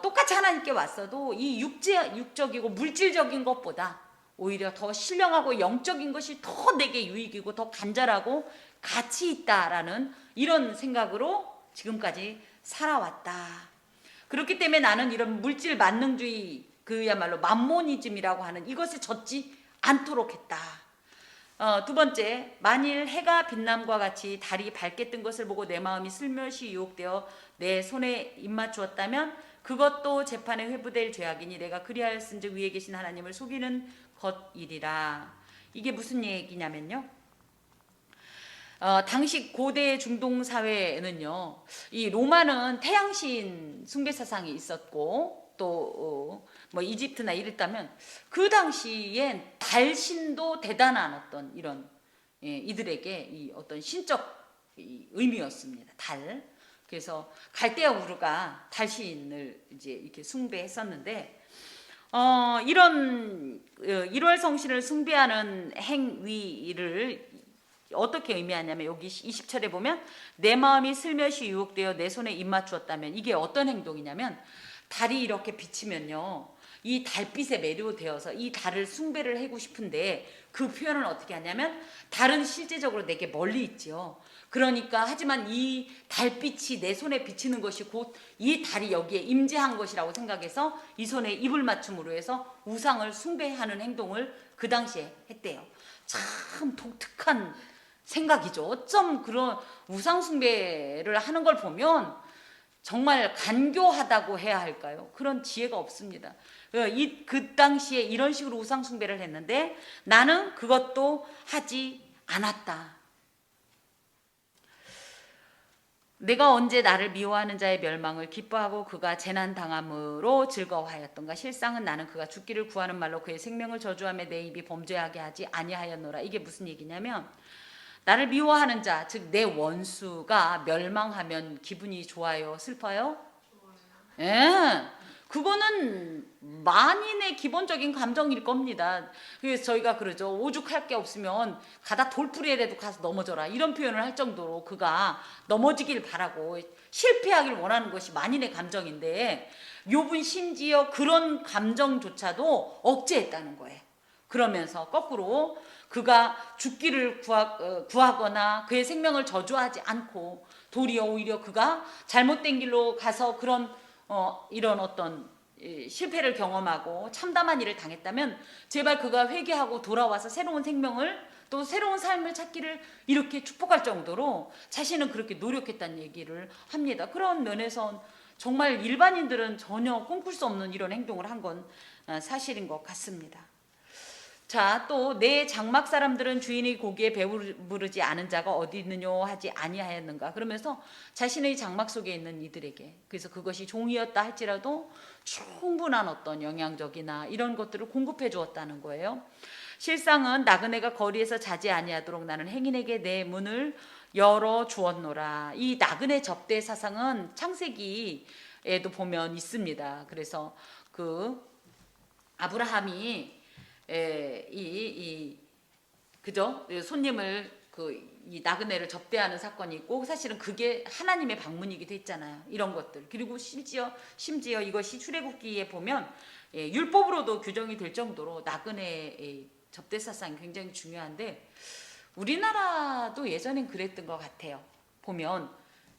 똑같이 하나님께 왔어도 이 육적이고 물질적인 것보다 오히려 더 신령하고 영적인 것이 더 내게 유익이고 더 간절하고 가치 있다라는 이런 생각으로 지금까지 살아왔다. 그렇기 때문에 나는 이런 물질 만능주의, 그야말로 맘모니즘이라고 하는 이것에 젖지 않도록 했다. 두 번째, 만일 해가 빛남과 같이 달이 밝게 뜬 것을 보고 내 마음이 슬며시 유혹되어 내 손에 입맞추었다면 그것도 재판에 회부될 죄악이니 내가 그리하였은즉 위에 계신 하나님을 속이는 것이리라. 이게 무슨 얘기냐면요, 당시 고대 중동 사회에는요, 이 로마는 태양신 숭배 사상이 있었고 또 뭐 이집트나 이랬다면 그 당시엔 달신도 대단한 어떤 이런 이들에게 이 어떤 신적 의미였습니다. 달. 그래서 갈대아 우르가 달신을 이제 이렇게 숭배했었는데 이런 일월 성신을 숭배하는 행위를 어떻게 의미하냐면 여기 20절에 보면 내 마음이 슬며시 유혹되어 내 손에 입맞추었다면 이게 어떤 행동이냐면 달이 이렇게 비치면요 이 달빛에 매료되어서 이 달을 숭배를 하고 싶은데 그 표현을 어떻게 하냐면 달은 실제적으로 내게 멀리 있지요. 그러니까 하지만 이 달빛이 내 손에 비치는 것이 곧 이 달이 여기에 임재한 것이라고 생각해서 이 손에 입을 맞춤으로 해서 우상을 숭배하는 행동을 그 당시에 했대요. 참 독특한 생각이죠. 어쩜 그런 우상 숭배를 하는 걸 보면 정말 간교하다고 해야 할까요? 그런 지혜가 없습니다. 그 당시에 이런 식으로 우상 숭배를 했는데 나는 그것도 하지 않았다. 내가 언제 나를 미워하는 자의 멸망을 기뻐하고 그가 재난 당함으로 즐거워하였던가. 실상은 나는 그가 죽기를 구하는 말로 그의 생명을 저주하며 내 입이 범죄하게 하지 아니하였노라. 이게 무슨 얘기냐면 나를 미워하는 자, 즉 내 원수가 멸망하면 기분이 좋아요? 슬퍼요? 예. 그거는 만인의 기본적인 감정일 겁니다. 그래서 저희가 그러죠. 오죽할 게 없으면 가다 돌풀이에라도 가서 넘어져라. 이런 표현을 할 정도로 그가 넘어지길 바라고 실패하길 원하는 것이 만인의 감정인데 욥은 심지어 그런 감정조차도 억제했다는 거예요. 그러면서 거꾸로 그가 죽기를 구하거나 그의 생명을 저주하지 않고 도리어 오히려 그가 잘못된 길로 가서 그런 이런 어떤 실패를 경험하고 참담한 일을 당했다면 제발 그가 회개하고 돌아와서 새로운 생명을 또 새로운 삶을 찾기를 이렇게 축복할 정도로 자신은 그렇게 노력했다는 얘기를 합니다. 그런 면에서 정말 일반인들은 전혀 꿈꿀 수 없는 이런 행동을 한 건 사실인 것 같습니다. 자, 또 내 장막 사람들은 주인의 고기에 배부르지 않은 자가 어디 있느뇨 하지 아니하였는가. 그러면서 자신의 장막 속에 있는 이들에게, 그래서 그것이 종이었다 할지라도 충분한 어떤 영양적이나 이런 것들을 공급해 주었다는 거예요. 실상은 나그네가 거리에서 자지 아니하도록 나는 행인에게 내 문을 열어 주었노라. 이 나그네 접대 사상은 창세기에도 보면 있습니다. 그래서 그 아브라함이 그죠? 손님을 이 나그네를 접대하는 사건이 있고 사실은 그게 하나님의 방문이기도 했잖아요. 이런 것들. 그리고 심지어 이것이 출애굽기에 보면 율법으로도 규정이 될 정도로 나그네의 접대 사상이 굉장히 중요한데 우리나라도 예전엔 그랬던 것 같아요. 보면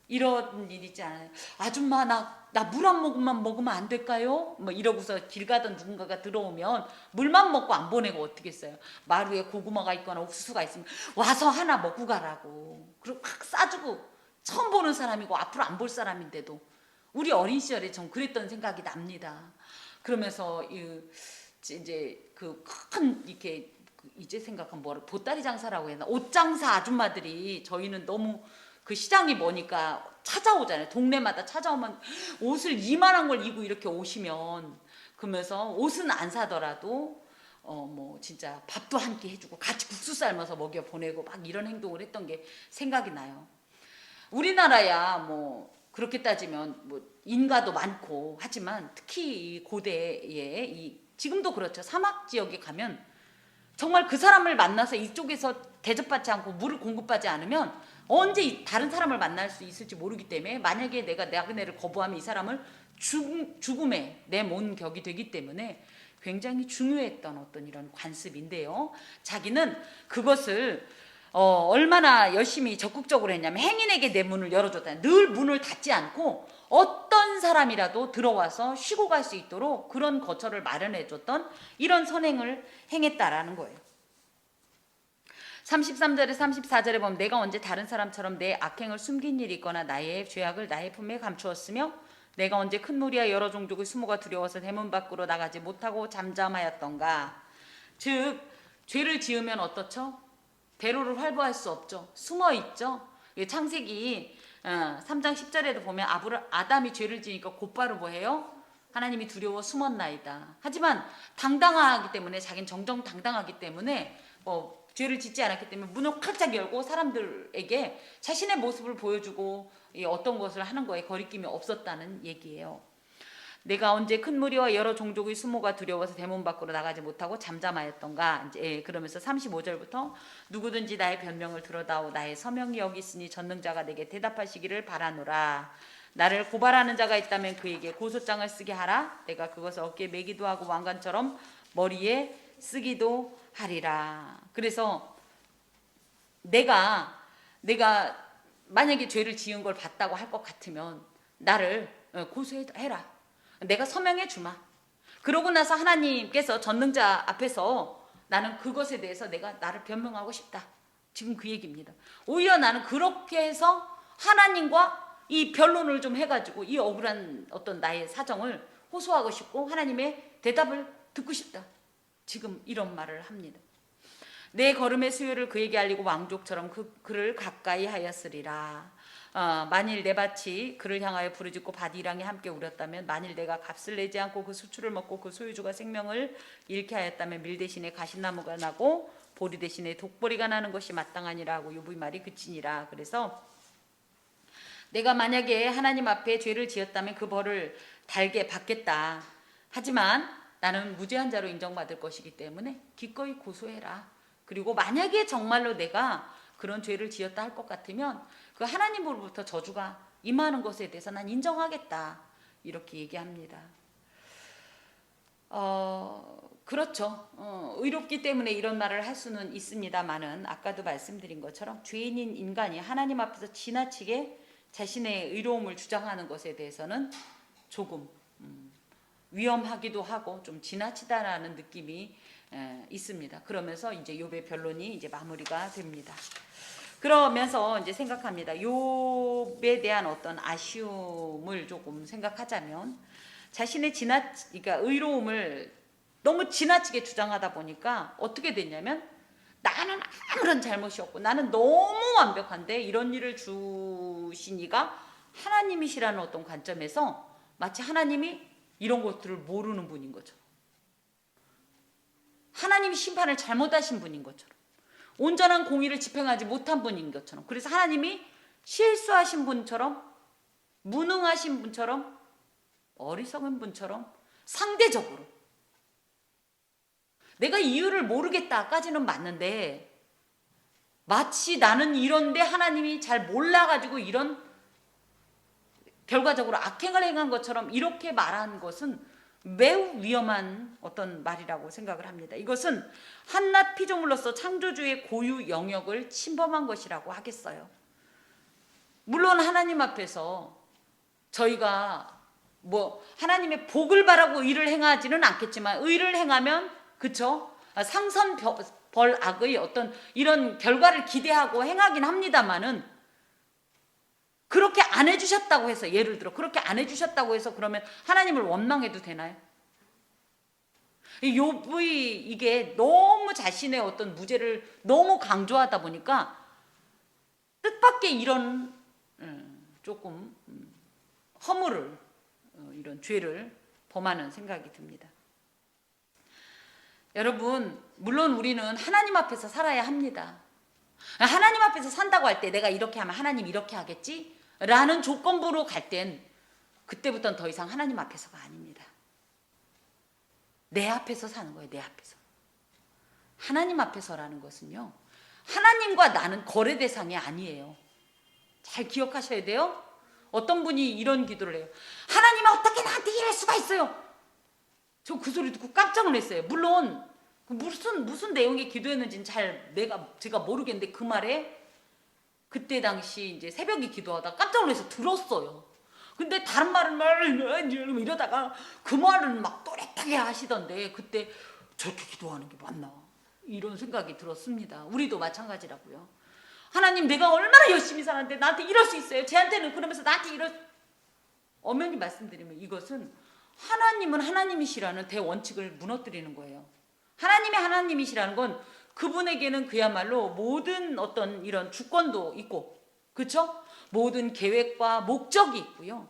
이런 일 있지 않아요? 아줌마 나 물 한 모금만 먹으면 안 될까요? 뭐 이러고서 길 가던 누군가가 들어오면 물만 먹고 안 보내고 어떻게 했어요? 마루에 고구마가 있거나 옥수수가 있으면 와서 하나 먹고 가라고. 그리고 막 싸주고 처음 보는 사람이고 앞으로 안 볼 사람인데도 우리 어린 시절에 전 그랬던 생각이 납니다. 그러면서 이제 그 큰 이렇게 이제 생각하면 뭐라 보따리 장사라고 해야 하나? 옷 장사 아줌마들이 저희는 너무 그 시장이 뭐니까 찾아오잖아요. 동네마다 찾아오면 옷을 이만한 걸 입고 이렇게 오시면 그러면서 옷은 안 사더라도 뭐 진짜 밥도 한 끼 해주고 같이 국수 삶아서 먹여 보내고 막 이런 행동을 했던 게 생각이 나요. 우리나라야 뭐 그렇게 따지면 뭐 인가도 많고 하지만 특히 고대에 지금도 그렇죠. 사막 지역에 가면 정말 그 사람을 만나서 이쪽에서 대접받지 않고 물을 공급받지 않으면 언제 다른 사람을 만날 수 있을지 모르기 때문에 만약에 내가 나그네를 거부하면 이 사람을 죽음에 내몬 격이 되기 때문에 굉장히 중요했던 어떤 이런 관습인데요. 자기는 그것을 얼마나 열심히 적극적으로 했냐면 행인에게 내 문을 열어줬다. 늘 문을 닫지 않고 어떤 사람이라도 들어와서 쉬고 갈 수 있도록 그런 거처를 마련해줬던 이런 선행을 행했다라는 거예요. 33절에 34절에 보면 내가 언제 다른 사람처럼 내 악행을 숨긴 일이 있거나 나의 죄악을 나의 품에 감추었으며 내가 언제 큰 무리와 여러 종족의 수모가 두려워서 대문 밖으로 나가지 못하고 잠잠하였던가. 즉 죄를 지으면 어떻죠? 배로를 활보할 수 없죠. 숨어 있죠. 창세기 3장 10절에도 보면 아담이 죄를 지니까 곧바로 뭐해요? 하나님이 두려워 숨었나이다. 하지만 당당하기 때문에, 자기는 정정당당하기 때문에 죄를 짓지 않았기 때문에 문을 활짝 열고 사람들에게 자신의 모습을 보여주고 어떤 것을 하는 거에 거리낌이 없었다는 얘기예요. 내가 언제 큰 무리와 여러 종족의 수모가 두려워서 대문 밖으로 나가지 못하고 잠잠하였던가. 그러면서 35절부터 누구든지 나의 변명을 들어다오 나의 서명이 여기 있으니 전능자가 내게 대답하시기를 바라노라. 나를 고발하는 자가 있다면 그에게 고소장을 쓰게 하라. 내가 그것을 어깨에 매기도 하고 왕관처럼 머리에 쓰기도 하리라. 그래서 내가 만약에 죄를 지은 걸 봤다고 할 것 같으면 나를 고소해라. 내가 서명해 주마. 그러고 나서 하나님께서 전능자 앞에서 나는 그것에 대해서 내가 나를 변명하고 싶다. 지금 그 얘기입니다. 오히려 나는 그렇게 해서 하나님과 이 변론을 좀 해가지고 이 억울한 어떤 나의 사정을 호소하고 싶고 하나님의 대답을 듣고 싶다. 지금 이런 말을 합니다. 내 걸음의 수요를 그에게 알리고 왕족처럼 그를 가까이 하였으리라. 만일 내 밭이 그를 향하여 부르짖고 밭 이랑이 함께 울었다면, 만일 내가 값을 내지 않고 그 수출을 먹고 그 소유주가 생명을 잃게 하였다면 밀 대신에 가시나무가 나고 보리 대신에 독보리가 나는 것이 마땅하니라 하고 욥의 말이 그치니라. 그래서 내가 만약에 하나님 앞에 죄를 지었다면 그 벌을 달게 받겠다. 하지만 나는 무죄한 자로 인정받을 것이기 때문에 기꺼이 고소해라. 그리고 만약에 정말로 내가 그런 죄를 지었다 할 것 같으면 그 하나님으로부터 저주가 임하는 것에 대해서 난 인정하겠다. 이렇게 얘기합니다. 그렇죠. 의롭기 때문에 이런 말을 할 수는 있습니다만은 아까도 말씀드린 것처럼 죄인인 인간이 하나님 앞에서 지나치게 자신의 의로움을 주장하는 것에 대해서는 조금 위험하기도 하고 좀 지나치다라는 느낌이 있습니다. 그러면서 이제 욥의 변론이 이제 마무리가 됩니다. 그러면서 이제 생각합니다. 욥에 대한 어떤 아쉬움을 조금 생각하자면, 자신의 그러니까 의로움을 너무 지나치게 주장하다 보니까 어떻게 됐냐면, 나는 아무런 잘못이 없고 나는 너무 완벽한데 이런 일을 주신 이가 하나님이시라는 어떤 관점에서 마치 하나님이 이런 것들을 모르는 분인 것처럼, 하나님이 심판을 잘못하신 분인 것처럼, 온전한 공의를 집행하지 못한 분인 것처럼, 그래서 하나님이 실수하신 분처럼, 무능하신 분처럼, 어리석은 분처럼 상대적으로 내가 이유를 모르겠다까지는 맞는데 마치 나는 이런데 하나님이 잘 몰라가지고 이런 결과적으로 악행을 행한 것처럼 이렇게 말한 것은 매우 위험한 어떤 말이라고 생각을 합니다. 이것은 한낱 피조물로서 창조주의 고유 영역을 침범한 것이라고 하겠어요. 물론 하나님 앞에서 저희가 하나님의 복을 바라고 의를 행하지는 않겠지만, 의를 행하면 그쵸? 상선벌악의 어떤 이런 결과를 기대하고 행하긴 합니다만은, 그렇게 안 해주셨다고 해서, 예를 들어 그렇게 안 해주셨다고 해서 그러면 하나님을 원망해도 되나요? 욥의 이게 너무 자신의 어떤 무죄를 너무 강조하다 보니까 뜻밖의 이런 조금 허물을, 이런 죄를 범하는 생각이 듭니다. 여러분, 물론 우리는 하나님 앞에서 살아야 합니다. 하나님 앞에서 산다고 할 때 내가 이렇게 하면 하나님 이렇게 하겠지? 라는 조건부로 갈 땐 그때부터는 더 이상 하나님 앞에서가 아닙니다. 내 앞에서 사는 거예요. 내 앞에서. 하나님 앞에서라는 것은요, 하나님과 나는 거래 대상이 아니에요. 잘 기억하셔야 돼요. 어떤 분이 이런 기도를 해요. 하나님 어떻게 나한테 이럴 수가 있어요? 저 그 소리 듣고 깜짝 놀랐어요. 물론 무슨 내용의 기도였는지는 제가 모르겠는데, 그 말에 그때 당시 이제 새벽에 기도하다 깜짝 놀라서 들었어요. 근데 다른 말을 이러다가 그 말은 막 또렷하게 하시던데, 그때 저렇게 기도하는 게 맞나? 이런 생각이 들었습니다. 우리도 마찬가지라고요. 하나님, 내가 얼마나 열심히 살았는데 나한테 이럴 수 있어요? 쟤한테는 그러면서 나한테 엄연히 말씀드리면 이것은 하나님은 하나님이시라는 대원칙을 무너뜨리는 거예요. 하나님이 하나님이시라는 건 그분에게는 그야말로 모든 어떤 이런 주권도 있고, 그렇죠? 모든 계획과 목적이 있고요.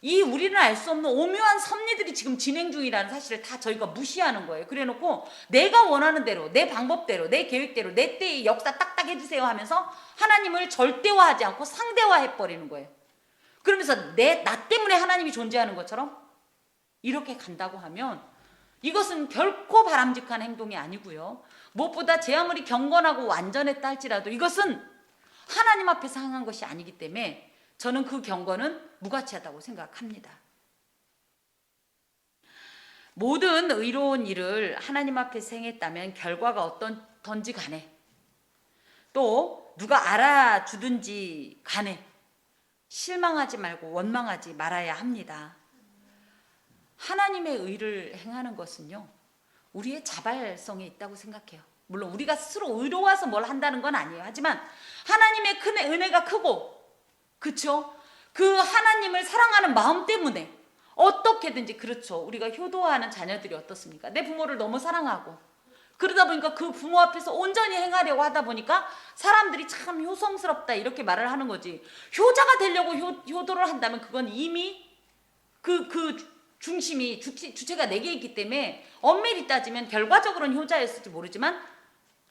이 우리는 알 수 없는 오묘한 섭리들이 지금 진행 중이라는 사실을 다 저희가 무시하는 거예요. 그래놓고 내가 원하는 대로, 내 방법대로, 내 계획대로, 내 때의 역사 딱딱 해주세요 하면서 하나님을 절대화하지 않고 상대화해버리는 거예요. 그러면서 나 때문에 하나님이 존재하는 것처럼 이렇게 간다고 하면 이것은 결코 바람직한 행동이 아니고요. 무엇보다 제 아무리 경건하고 완전했다 할지라도 이것은 하나님 앞에서 행한 것이 아니기 때문에 저는 그 경건은 무가치하다고 생각합니다. 모든 의로운 일을 하나님 앞에서 행했다면 결과가 어떤지 간에, 또 누가 알아주든지 간에 실망하지 말고 원망하지 말아야 합니다. 하나님의 의를 행하는 것은요, 우리의 자발성에 있다고 생각해요. 물론 우리가 스스로 의로워서 뭘 한다는 건 아니에요. 하지만 하나님의 큰 은혜가 크고, 그렇죠? 그 하나님을 사랑하는 마음 때문에 어떻게든지, 그렇죠, 우리가 효도하는 자녀들이 어떻습니까? 내 부모를 너무 사랑하고 그러다 보니까 그 부모 앞에서 온전히 행하려고 하다 보니까 사람들이 참 효성스럽다 이렇게 말을 하는 거지. 효자가 되려고 효도를 한다면 그건 이미 그 중심이 주체가 내게 있기 때문에 엄밀히 따지면 결과적으로는 효자였을지 모르지만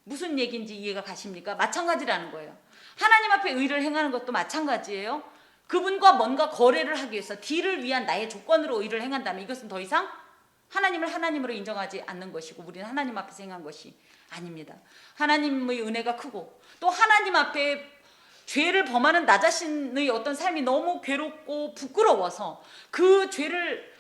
무슨 얘기인지 이해가 가십니까? 마찬가지라는 거예요. 하나님 앞에 의를 행하는 것도 마찬가지예요. 그분과 뭔가 거래를 하기 위해서 딜을 위한 나의 조건으로 의를 행한다면 이것은 더 이상 하나님을 하나님으로 인정하지 않는 것이고 우리는 하나님 앞에서 행한 것이 아닙니다. 하나님의 은혜가 크고 또 하나님 앞에 죄를 범하는 나 자신의 어떤 삶이 너무 괴롭고 부끄러워서 그 죄를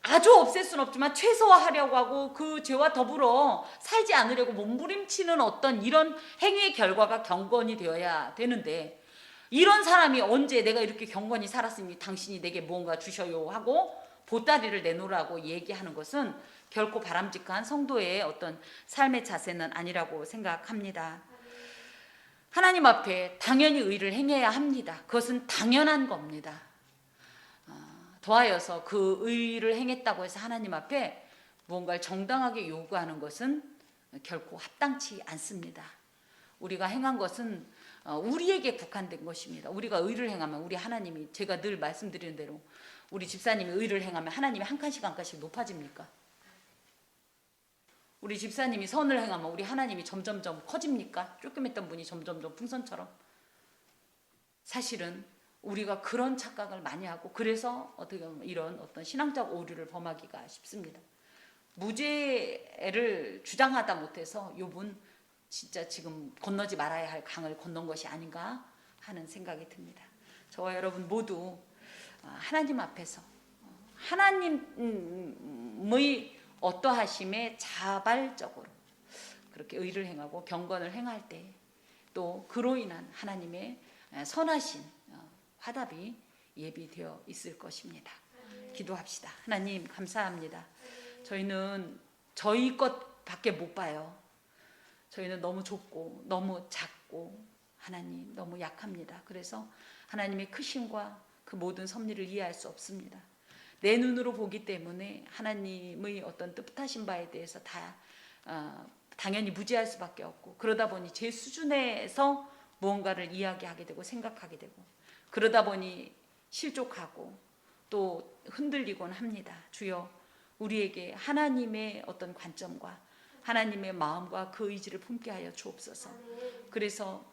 아주 없앨 수는 없지만 최소화하려고 하고 그 죄와 더불어 살지 않으려고 몸부림치는 어떤 이런 행위의 결과가 경건이 되어야 되는데, 이런 사람이 언제 내가 이렇게 경건히 살았으니 당신이 내게 무언가 주셔요 하고 보따리를 내놓으라고 얘기하는 것은 결코 바람직한 성도의 어떤 삶의 자세는 아니라고 생각합니다. 하나님 앞에 당연히 의를 행해야 합니다. 그것은 당연한 겁니다. 더하여서 그 의를 행했다고 해서 하나님 앞에 무언가를 정당하게 요구하는 것은 결코 합당치 않습니다. 우리가 행한 것은 우리에게 국한된 것입니다. 우리가 의를 행하면 우리 하나님이, 제가 늘 말씀드리는 대로 우리 집사님이 의를 행하면 하나님이 한 칸씩 한 칸씩 높아집니까? 우리 집사님이 선을 행하면 우리 하나님이 점점점 커집니까? 조그맸던 분이 점점점 풍선처럼. 사실은 우리가 그런 착각을 많이 하고 그래서 어떻게 보면 이런 어떤 신앙적 오류를 범하기가 쉽습니다. 무죄를 주장하다 못해서 욥은 진짜 지금 건너지 말아야 할 강을 건넌 것이 아닌가 하는 생각이 듭니다. 저와 여러분 모두 하나님 앞에서 하나님의 어떠하심에 자발적으로 그렇게 의를 행하고 경건을 행할 때 또 그로 인한 하나님의 선하신 화답이 예비되어 있을 것입니다. 기도합시다. 하나님 감사합니다. 저희는 저희 것밖에 못 봐요. 저희는 너무 좁고 너무 작고 하나님 너무 약합니다. 그래서 하나님의 크심과 그 모든 섭리를 이해할 수 없습니다. 내 눈으로 보기 때문에 하나님의 어떤 뜻하신 바에 대해서 당연히 무지할 수밖에 없고, 그러다 보니 제 수준에서 무언가를 이야기하게 되고 생각하게 되고, 그러다 보니 실족하고 또 흔들리곤 합니다. 주여, 우리에게 하나님의 어떤 관점과 하나님의 마음과 그 의지를 품게 하여 주옵소서. 그래서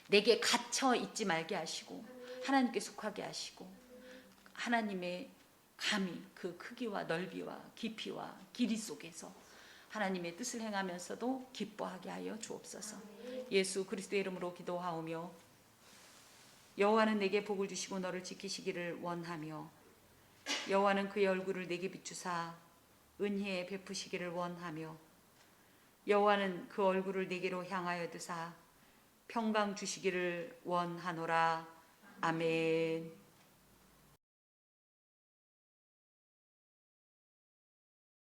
내게 갇혀 있지 말게 하시고 하나님께 속하게 하시고 하나님의 감히 그 크기와 넓이와 깊이와 길이 속에서 하나님의 뜻을 행하면서도 기뻐하게 하여 주옵소서. 예수 그리스도의 이름으로 기도하오며, 여호와는 내게 복을 주시고 너를 지키시기를 원하며, 여호와는 그의 얼굴을 내게 비추사 은혜에 베푸시기를 원하며, 여호와는 그 얼굴을 내게로 향하여 드사 평강 주시기를 원하노라. 아멘.